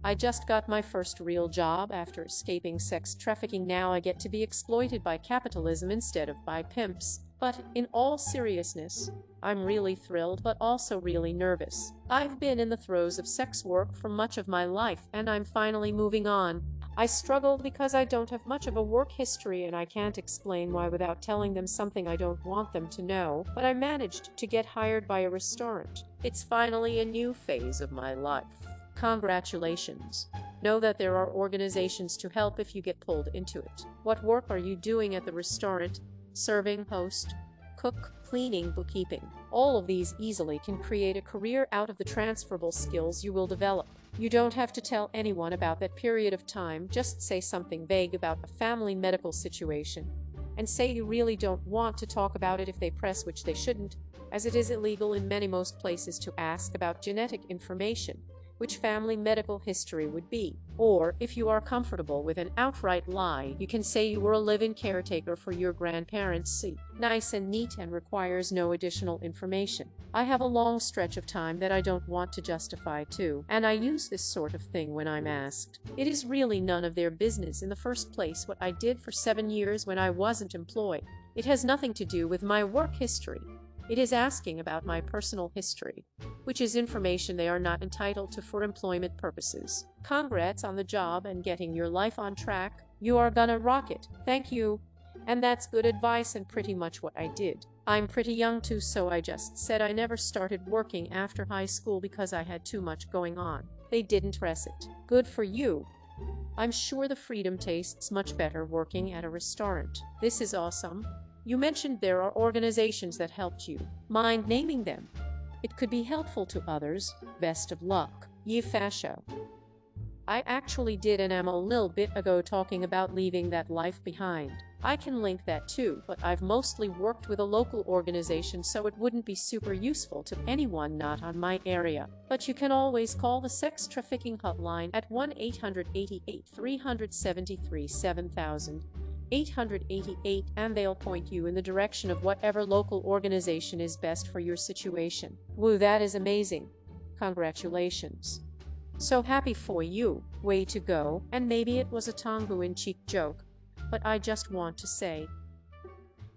I just got my first real job after escaping sex trafficking. Now I get to be exploited by capitalism instead of by pimps. But in all seriousness, I'm really thrilled but also really nervous. I've been in the throes of sex work for much of my life and I'm finally moving on. I struggled because I don't have much of a work history and I can't explain why without telling them something I don't want them to know, but I managed to get hired by a restaurant. It's finally a new phase of my life. Congratulations. Know that there are organizations to help if you get pulled into it. What work are you doing at the restaurant? Serving, host, cook, cleaning, bookkeeping. All of these easily can create a career out of the transferable skills you will develop. You don't have to tell anyone about that period of time, just say something vague about a family medical situation. And say you really don't want to talk about it if they press, which they shouldn't, as it is illegal in most places to ask about genetic information, which family medical history would be. Or, if you are comfortable with an outright lie, you can say you were a live-in caretaker for your grandparents. See, nice and neat and requires no additional information. I have a long stretch of time that I don't want to justify too, and I use this sort of thing when I'm asked. It is really none of their business in the first place what I did for 7 years when I wasn't employed. It has nothing to do with my work history. It is asking about my personal history, which is information they are not entitled to for employment purposes. Congrats on the job and getting your life on track. You are gonna rock it. Thank you. And that's good advice and pretty much what I did. I'm pretty young too, so I just said I never started working after high school because I had too much going on. They didn't press it. Good for you. I'm sure the freedom tastes much better working at a restaurant. This is awesome. You mentioned there are organizations that helped you. Mind naming them? It could be helpful to others. Best of luck. Ye fascio. I actually did an a little bit ago talking about leaving that life behind. I can link that too, but I've mostly worked with a local organization, so it wouldn't be super useful to anyone not on my area. But you can always call the sex trafficking hotline at 1-888-373-7000. 888 and they'll point you in the direction of whatever local organization is best for your situation. Woo, that is amazing. Congratulations. So happy for you. Way to go. And maybe it was a tongue-in-cheek joke, but I just want to say,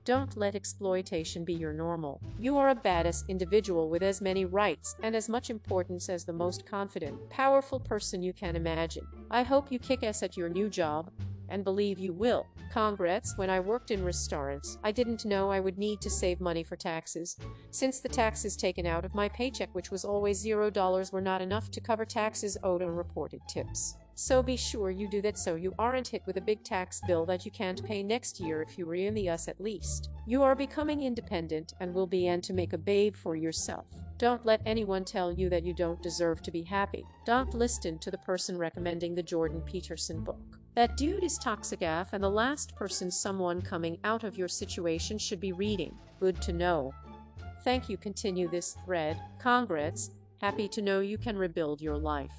don't let exploitation be your normal. You are a badass individual with as many rights and as much importance as the most confident, powerful person you can imagine. I hope you kick ass at your new job, and believe you will. Congrats. When I worked in restaurants, I didn't know I would need to save money for taxes, since the taxes taken out of my paycheck, which was always $0, were not enough to cover taxes owed on reported tips. So be sure you do that so you aren't hit with a big tax bill that you can't pay next year if you were in the US at least. You are becoming independent and will begin to make a babe for yourself. Don't let anyone tell you that you don't deserve to be happy. Don't listen to the person recommending the Jordan Peterson book. That dude is toxic AF and the last person someone coming out of your situation should be reading. Good to know. Thank you. Continue this thread. Congrats. Happy to know you can rebuild your life.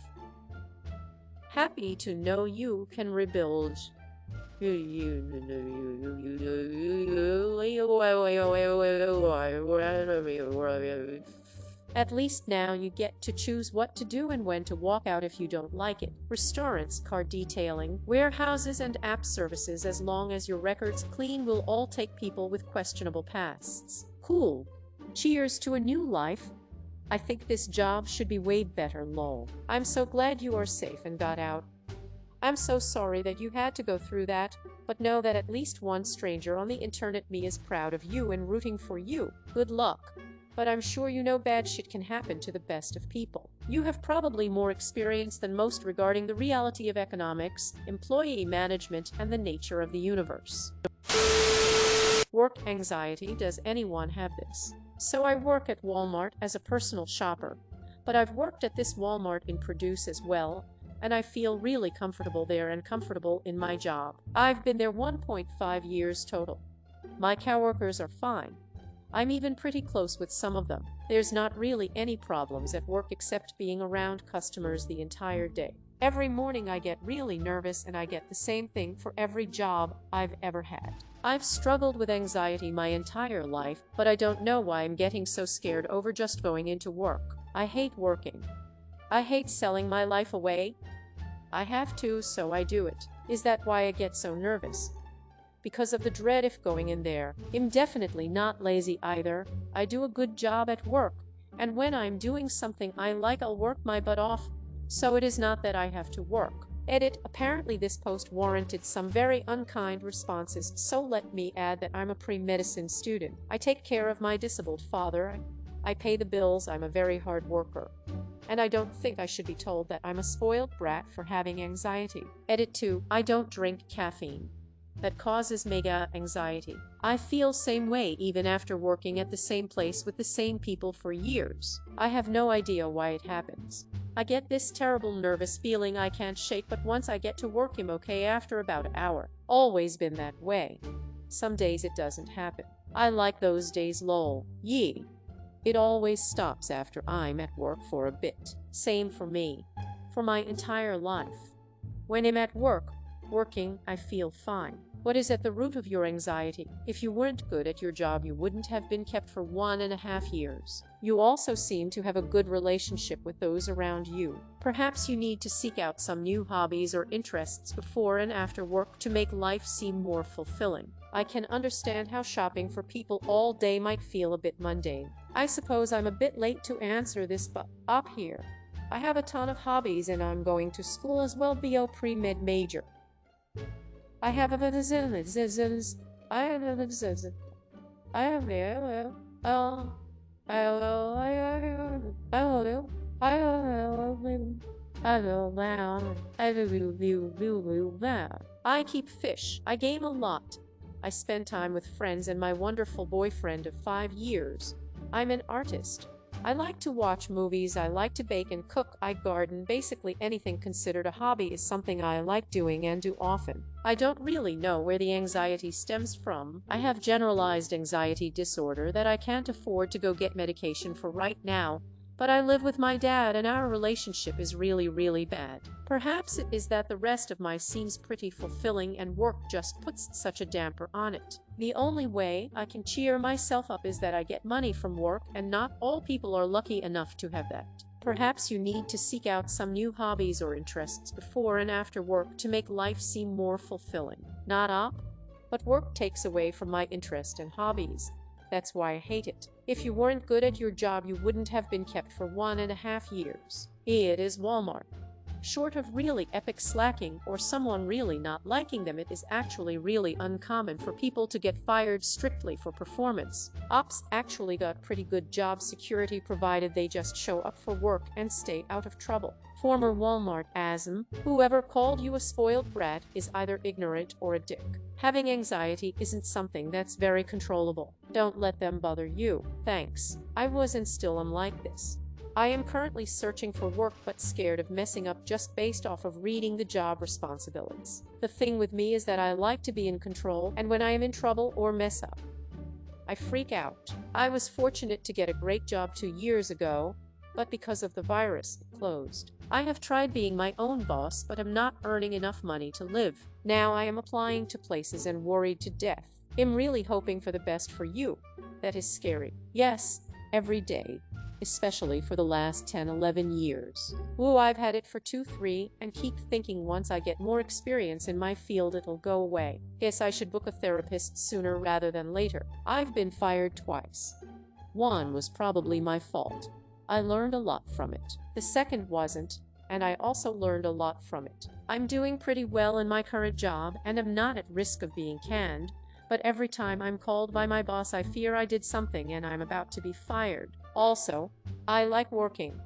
Happy to know you can rebuild. At least now you get to choose what to do and when to walk out if you don't like it. Restaurants, car detailing, warehouses, and app services, as long as your record's clean, will all take people with questionable pasts. Cool. Cheers to a new life. I think this job should be way better, lol. I'm so glad you are safe and got out. I'm so sorry that you had to go through that, but know that at least one stranger on the internet me is proud of you and rooting for you. Good luck. But I'm sure you know bad shit can happen to the best of people. You have probably more experience than most regarding the reality of economics, employee management, and the nature of the universe. Work anxiety. Does anyone have this? So I work at Walmart as a personal shopper, but I've worked at this Walmart in Produce as well, and I feel really comfortable there and comfortable in my job. I've been there 1.5 years total. My coworkers are fine. I'm even pretty close with some of them. There's not really any problems at work except being around customers the entire day. Every morning I get really nervous, and I get the same thing for every job I've ever had. I've struggled with anxiety my entire life, but I don't know why I'm getting so scared over just going into work. I hate working. I hate selling my life away. I have to, so I do it. Is that why I get so nervous? Because of the dread if going in there. I'm definitely not lazy either. I do a good job at work, and when I'm doing something I like, I'll work my butt off, so it is not that I have to work. Edit. Apparently this post warranted some very unkind responses, so let me add that I'm a pre-medicine student. I take care of my disabled father. I pay the bills. I'm a very hard worker. And I don't think I should be told that I'm a spoiled brat for having anxiety. Edit 2. I don't drink caffeine. That causes mega anxiety. I feel same way even after working at the same place with the same people for years. I have no idea why it happens. I get this terrible nervous feeling I can't shake, but once I get to work I'm okay after about an hour. Always been that way. Some days it doesn't happen. I like those days, lol. Yee. It always stops after I'm at work for a bit. Same for me. For my entire life. When I'm at working, I feel fine. What is at the root of your anxiety? If you weren't good at your job, you wouldn't have been kept for 1.5 years. You also seem to have a good relationship with those around you. Perhaps you need to seek out some new hobbies or interests before and after work to make life seem more fulfilling. I can understand how shopping for people all day might feel a bit mundane. I suppose I'm a bit late to answer this, but up here. I have a ton of hobbies and I'm going to school as well, be a pre-med major. I have a I keep fish. I game a lot. I spend time with friends and my wonderful boyfriend of 5 years. I'm an artist. I like to watch movies, I like to bake and cook, I garden. Basically anything considered a hobby is something I like doing and do often. I don't really know where the anxiety stems from. I have generalized anxiety disorder that I can't afford to go get medication for right now, but I live with my dad and our relationship is really bad. Perhaps it is that the rest of my seems pretty fulfilling and work just puts such a damper on it. The only way I can cheer myself up is that I get money from work, and not all people are lucky enough to have that. Perhaps you need to seek out some new hobbies or interests before and after work to make life seem more fulfilling. Not up, but work takes away from my interest and hobbies. That's why I hate it. If you weren't good at your job, you wouldn't have been kept for 1.5 years. It is Walmart. Short of really epic slacking or someone really not liking them, it is actually really uncommon for people to get fired strictly for performance. Ops actually got pretty good job security provided they just show up for work and stay out of trouble. Former Walmart ASM, whoever called you a spoiled brat is either ignorant or a dick. Having anxiety isn't something that's very controllable. Don't let them bother you. Thanks. I was and still am like this. I am currently searching for work but scared of messing up just based off of reading the job responsibilities. The thing with me is that I like to be in control, and when I am in trouble or mess up, I freak out. I was fortunate to get a great job 2 years ago, but because of the virus, it closed. I have tried being my own boss, but am not earning enough money to live. Now I am applying to places and worried to death. I'm really hoping for the best for you. That is scary. Yes, every day. Especially for the last 10-11 years. Woo, I've had it for 2-3 and keep thinking once I get more experience in my field it'll go away. Guess I should book a therapist sooner rather than later. I've been fired twice. One was probably my fault. I learned a lot from it. The second wasn't, and I also learned a lot from it. I'm doing pretty well in my current job and am not at risk of being canned, but every time I'm called by my boss I fear I did something and I'm about to be fired. Also, I like working.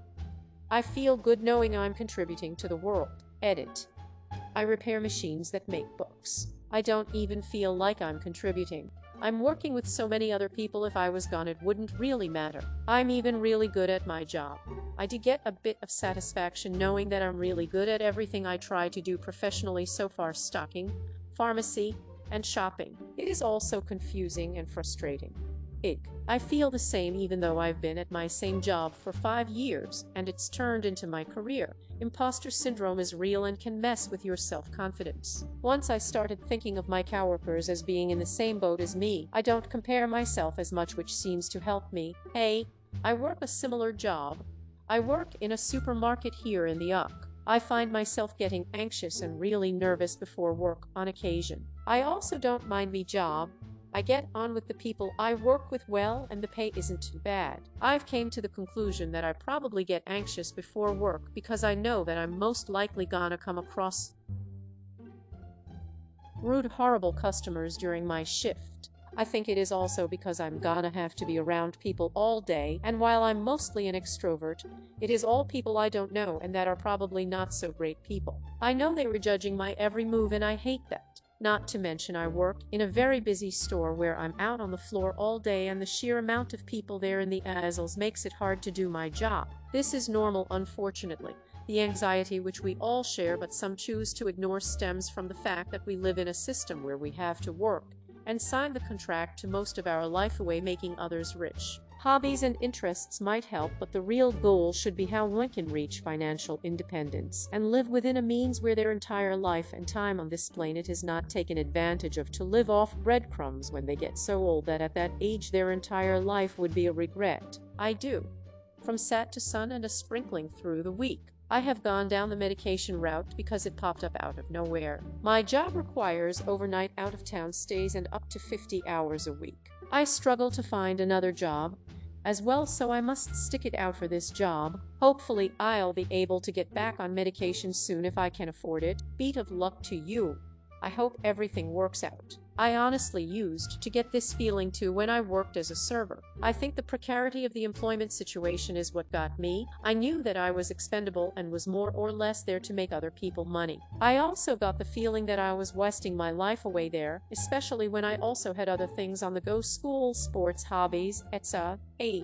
I feel good knowing I'm contributing to the world. Edit. I repair machines that make books. I don't even feel like I'm contributing. I'm working with so many other people. If I was gone it wouldn't really matter. I'm even really good at my job. I do get a bit of satisfaction knowing that I'm really good at everything I try to do professionally so far: stocking, pharmacy, and shopping. It is also confusing and frustrating. I feel the same even though I've been at my same job for 5 years and it's turned into my career. Imposter syndrome is real and can mess with your self-confidence. Once I started thinking of my coworkers as being in the same boat as me, I don't compare myself as much, which seems to help me. Hey, I work a similar job. I work in a supermarket here in the UK. I find myself getting anxious and really nervous before work on occasion. I also don't mind my job. I get on with the people I work with well, and the pay isn't too bad. I've came to the conclusion that I probably get anxious before work because I know that I'm most likely gonna come across rude, horrible customers during my shift. I think it is also because I'm gonna have to be around people all day, and while I'm mostly an extrovert, it is all people I don't know and that are probably not so great people. I know they were judging my every move, and I hate that. Not to mention I work in a very busy store where I'm out on the floor all day, and the sheer amount of people there in the aisles makes it hard to do my job. This is normal, unfortunately. The anxiety which we all share but some choose to ignore stems from the fact that we live in a system where we have to work and sign the contract to most of our life away, making others rich. Hobbies and interests might help, but the real goal should be how one can reach financial independence and live within a means where their entire life and time on this planet is not taken advantage of to live off breadcrumbs when they get so old that at that age their entire life would be a regret. I do. From Sat to Sun and a sprinkling through the week. I have gone down the medication route because it popped up out of nowhere. My job requires overnight out-of-town stays and up to 50 hours a week. I struggle to find another job as well, so I must stick it out for this job. Hopefully, I'll be able to get back on medication soon if I can afford it. Beat of luck to you. I hope everything works out. I honestly used to get this feeling too when I worked as a server. I think the precarity of the employment situation is what got me. I knew that I was expendable and was more or less there to make other people money. I also got the feeling that I was wasting my life away there, especially when I also had other things on the go: school, sports, hobbies, etc.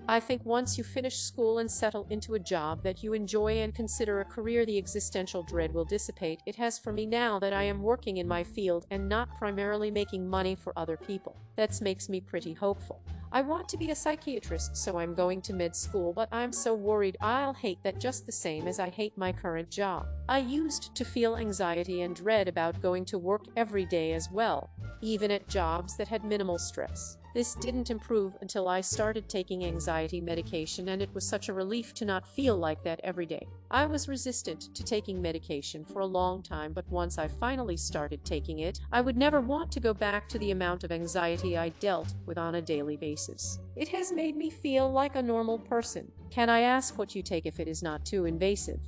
I think once you finish school and settle into a job that you enjoy and consider a career, the existential dread will dissipate. It has for me now that I am working in my field and not primarily making money for other people. That makes me pretty hopeful. I want to be a psychiatrist, so I'm going to med school, but I'm so worried I'll hate that just the same as I hate my current job. I used to feel anxiety and dread about going to work every day as well, even at jobs that had minimal stress. This didn't improve until I started taking anxiety medication, and it was such a relief to not feel like that every day. I was resistant to taking medication for a long time, but once I finally started taking it, I would never want to go back to the amount of anxiety I dealt with on a daily basis. It has made me feel like a normal person. Can I ask what you take if it is not too invasive?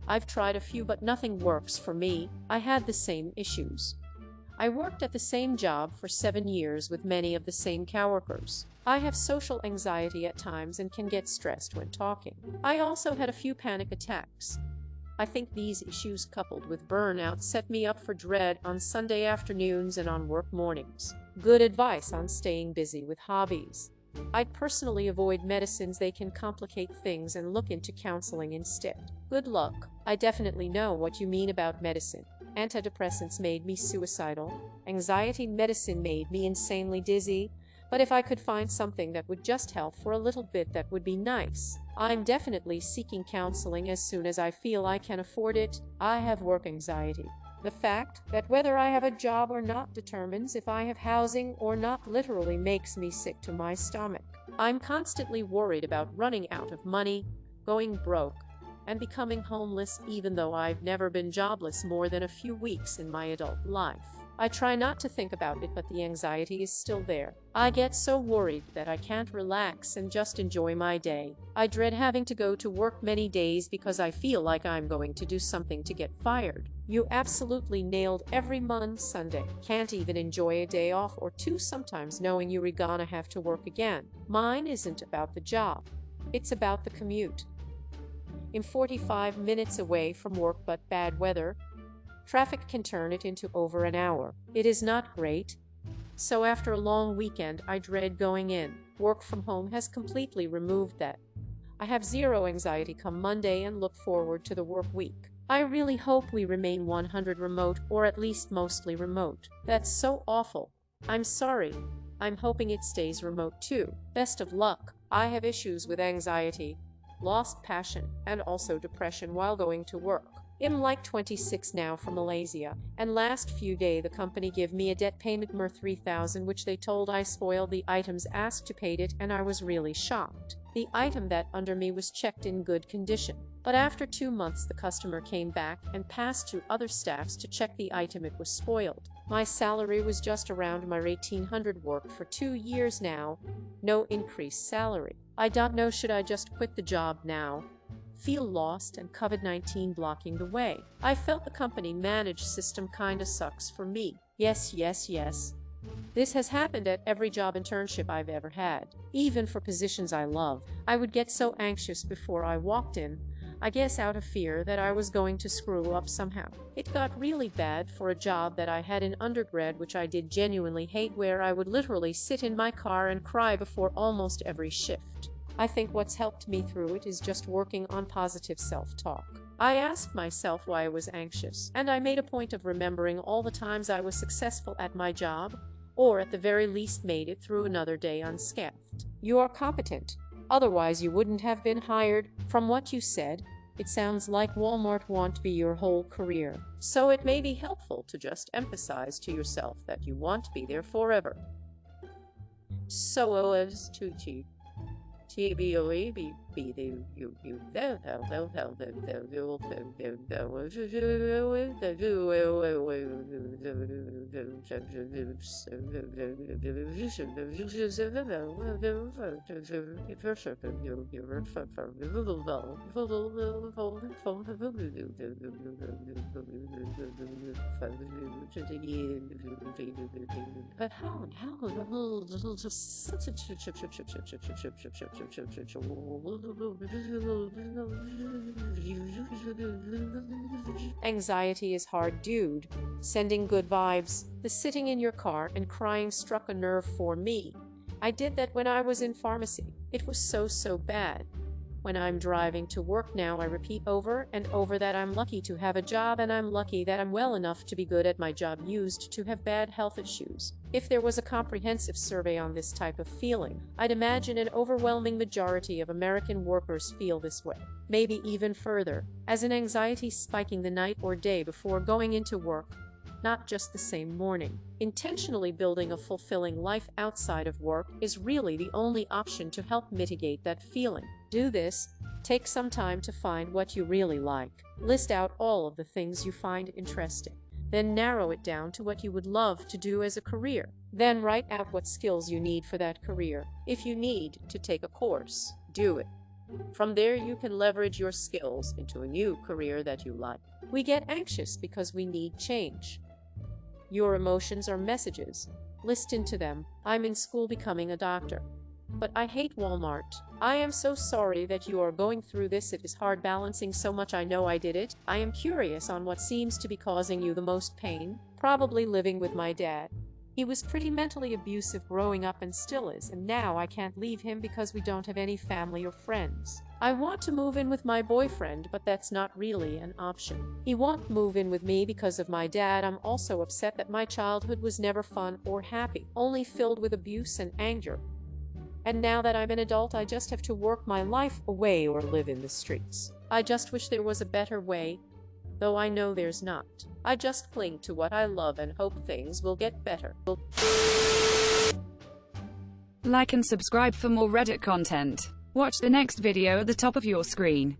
I've tried a few, but nothing works for me. I had the same issues. I worked at the same job for 7 years with many of the same coworkers. I have social anxiety at times and can get stressed when talking. I also had a few panic attacks. I think these issues coupled with burnout set me up for dread on Sunday afternoons and on work mornings. Good advice on staying busy with hobbies. I'd personally avoid medicines; they can complicate things, and look into counseling instead. Good luck. I definitely know what you mean about medicine. Antidepressants made me suicidal. Anxiety medicine made me insanely dizzy. But if I could find something that would just help for a little bit, that would be nice. I'm definitely seeking counseling as soon as I feel I can afford it. I have work anxiety. The fact that whether I have a job or not determines if I have housing or not literally makes me sick to my stomach. I'm constantly worried about running out of money, going broke, and becoming homeless, even though I've never been jobless more than a few weeks in my adult life. I try not to think about it, but the anxiety is still there. I get so worried that I can't relax and just enjoy my day. I dread having to go to work many days because I feel like I'm going to do something to get fired. You absolutely nailed every Sunday. Can't even enjoy a day off or two sometimes, knowing you're gonna have to work again. Mine isn't about the job. It's about the commute. I'm 45 minutes away from work, but bad weather, traffic can turn it into over an hour. It is not great. So after a long weekend, I dread going in. Work from home has completely removed that. I have zero anxiety come Monday and look forward to the work week. I really hope we remain 100 remote, or at least mostly remote. That's so awful. I'm sorry. I'm hoping it stays remote too. Best of luck. I have issues with anxiety, lost passion, and also depression while going to work. I'm like 26 now, from Malaysia, and last few days the company give me a debt payment mer 3,000, which they told I spoiled the items asked to paid it, and I was really shocked. The item that under me was checked in good condition. But after 2 months the customer came back and passed to other staffs to check the item. It was spoiled. My salary was just around my 1800. Worked for 2 years now. No increased salary. I don't know, should I just quit the job now? Feel lost and COVID-19 blocking the way. I felt the company managed system kinda sucks for me. Yes. This has happened at every job internship I've ever had. Even for positions I love. I would get so anxious before I walked in. I guess out of fear that I was going to screw up somehow. It got really bad for a job that I had in undergrad, which I did genuinely hate, where I would literally sit in my car and cry before almost every shift. I think what's helped me through it is just working on positive self-talk. I asked myself why I was anxious, and I made a point of remembering all the times I was successful at my job, or at the very least made it through another day unscathed. You are competent. Otherwise you wouldn't have been hired. From what you said, it sounds like Walmart won't be your whole career. So it may be helpful to just emphasize to yourself that you won't be there forever. So as to Anxiety is hard, dude. Sending good vibes. The sitting in your car and crying struck a nerve for me. I did that when I was in pharmacy. It was so bad. When I'm driving to work now, I repeat over and over that I'm lucky to have a job, and I'm lucky that I'm well enough to be good at my job. Used to have bad health issues. If there was a comprehensive survey on this type of feeling, I'd imagine an overwhelming majority of American workers feel this way. Maybe even further, as an anxiety spiking the night or day before going into work, not just the same morning. Intentionally building a fulfilling life outside of work is really the only option to help mitigate that feeling. Do this. Take some time to find what you really like. List out all of the things you find interesting. Then narrow it down to what you would love to do as a career. Then write out what skills you need for that career. If you need to take a course, do it. From there, you can leverage your skills into a new career that you like. We get anxious because we need change. Your emotions are messages. Listen to them. I'm in school becoming a doctor. But I hate Walmart. I am so sorry that you are going through this. It is hard balancing so much. I know I did it. I am curious on what seems to be causing you the most pain. Probably living with my dad. He was pretty mentally abusive growing up and still is, and now I can't leave him because we don't have any family or friends. I want to move in with my boyfriend, but that's not really an option. He won't move in with me because of my dad. I'm also upset that my childhood was never fun or happy, only filled with abuse and anger. And now that I'm an adult, I just have to work my life away or live in the streets. I just wish there was a better way, though I know there's not. I just cling to what I love and hope things will get better. Like and subscribe for more Reddit content. Watch the next video at the top of your screen.